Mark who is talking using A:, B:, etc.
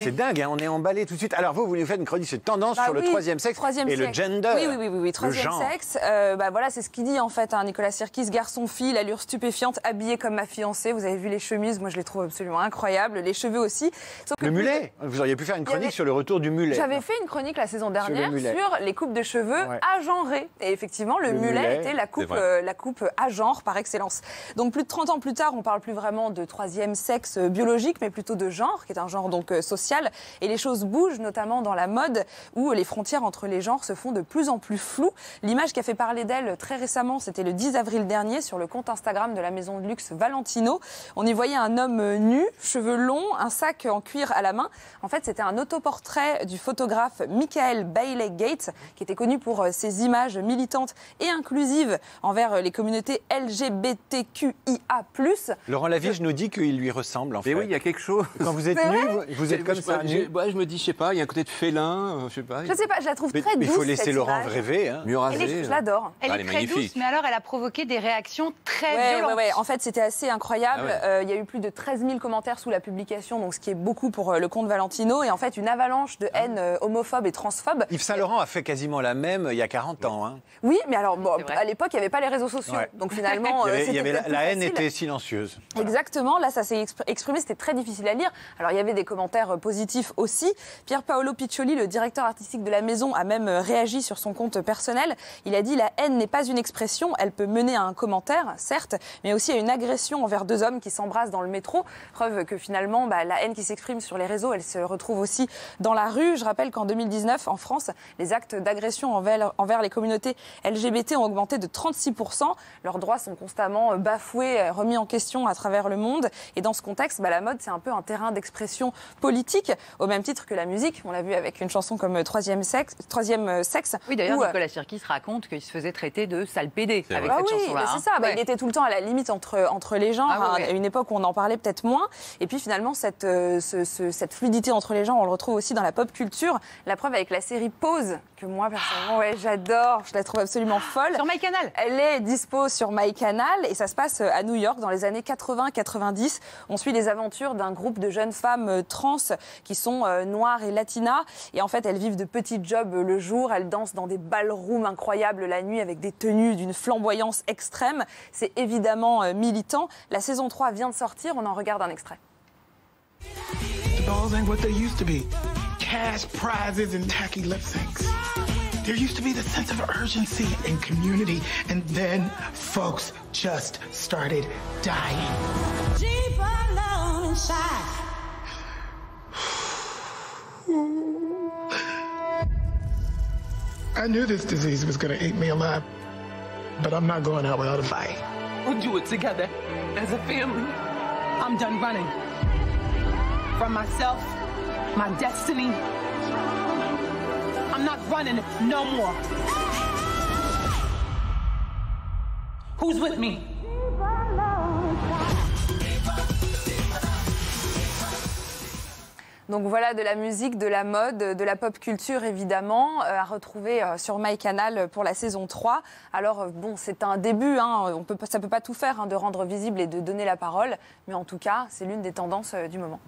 A: C'est dingue, hein, on est emballé tout de suite. Alors vous nous faites une chronique sur tendance sur le troisième sexe et le gender.
B: Oui, troisième sexe. Voilà, c'est ce qu'il dit en fait, hein, Nicolas Sirkis, garçon-fille, l'allure stupéfiante, habillé comme ma fiancée. Vous avez vu les chemises, moi je les trouve absolument incroyables, les cheveux aussi. Sauf que
A: le mulet, vous auriez pu faire une chronique sur le retour du mulet.
B: J'avais fait une chronique la saison dernière sur les coupes de cheveux agenrées. Et effectivement, le mulet était la coupe à genre par excellence. Donc plus de 30 ans plus tard, on parle plus vraiment de troisième sexe biologique, mais plutôt de genre, qui est un genre donc social. Et les choses bougent, notamment dans la mode, où les frontières entre les genres se font de plus en plus floues. L'image qui a fait parler d'elle très récemment, c'était le 10 avril dernier, sur le compte Instagram de la maison de luxe Valentino. On y voyait un homme nu, cheveux longs, un sac en cuir à la main. En fait, c'était un autoportrait du photographe Michael Bailey Gates, qui était connu pour ses images militantes et inclusives envers les communautés LGBTQIA+.
A: Laurent Lavige nous dit qu'il lui ressemble, en fait.
C: Mais oui, il y a quelque chose.
A: Quand vous êtes nu, vous êtes comme ça, nu.
C: Je me dis, je sais pas, il y a un côté de félin, je sais pas.
B: Je sais pas, je la trouve très douce.
A: Mais il faut laisser Laurent
B: image.
A: rêver. Hein.
C: Mieux rasé.
B: Je l'adore.
D: Elle est très douce, mais alors elle a provoqué des réactions très violentes.
B: Ouais. En fait, c'était assez incroyable. Il y a eu plus de 13 000 commentaires sous la publication, donc ce qui est beaucoup pour le compte Valentino. Et en fait, une avalanche de haine homophobe et transphobe.
A: Yves Saint-Laurent a fait quasiment la même il y a 40 ans. Hein.
B: Oui, mais alors, à l'époque, il n'y avait pas les réseaux sociaux. Ouais. Donc finalement,
A: la haine était silencieuse.
B: Voilà. Exactement. Là, ça s'est exprimé. C'était très difficile à lire. Alors, il y avait des commentaires positifs aussi. Pier Paolo Piccioli, le directeur artistique de la maison, a même réagi sur son compte personnel. Il a dit: la haine n'est pas une expression, elle peut mener à un commentaire, certes, mais aussi à une agression envers deux hommes qui s'embrassent dans le métro. Preuve que finalement, la haine qui s'exprime sur les réseaux, elle se retrouve aussi dans la rue. Je rappelle qu'en 2019, en France, les actes d'agression envers les communautés LGBT ont augmenté de 36%. Leurs droits sont constamment bafoués, remis en question à travers le monde. Et dans ce contexte, la mode, c'est un peu un terrain d'expression politique, au même titre que la musique. On l'a vu avec une chanson comme Troisième sexe.
D: Oui, d'ailleurs, Nicolas Sirkis raconte qu'il se faisait traiter de sale pédé avec cette chanson-là.
B: C'est ça. Il était tout le temps à la limite entre les genres. À une époque où on en parlait peut-être moins. Et puis finalement, cette fluidité entre les genres, on le retrouve aussi dans la pop culture. La preuve avec la série Pose, que moi, personnellement, j'adore. Je la trouve absolument folle.
D: Sur MyCanal.
B: Elle est dispo sur MyCanal et ça se passe à New York dans les années 80-90. On suit les aventures d'un groupe de jeunes femmes trans qui sont noires et latinas. Et en fait, elles vivent de petits jobs le jour. Elles dansent dans des ballrooms incroyables la nuit avec des tenues d'une flamboyance extrême. C'est évidemment militant. La saison 3 vient de sortir. On en regarde un extrait.
E: Dolls ain't what they used to be. Cash prizes and tacky lip syncs. There used to be the sense of urgency and community, and then folks just started dying. Deep alone inside. I knew this disease was going to eat me alive, but I'm not going out without a fight.
F: We'll do it together as a family. I'm done running from myself, my destiny. I'm not running no more. Who's with me?
B: Donc voilà, de la musique, de la mode, de la pop culture évidemment, à retrouver sur MyCanal pour la saison 3. Alors c'est un début, ça peut pas tout faire de rendre visible et de donner la parole, mais en tout cas, c'est l'une des tendances du moment.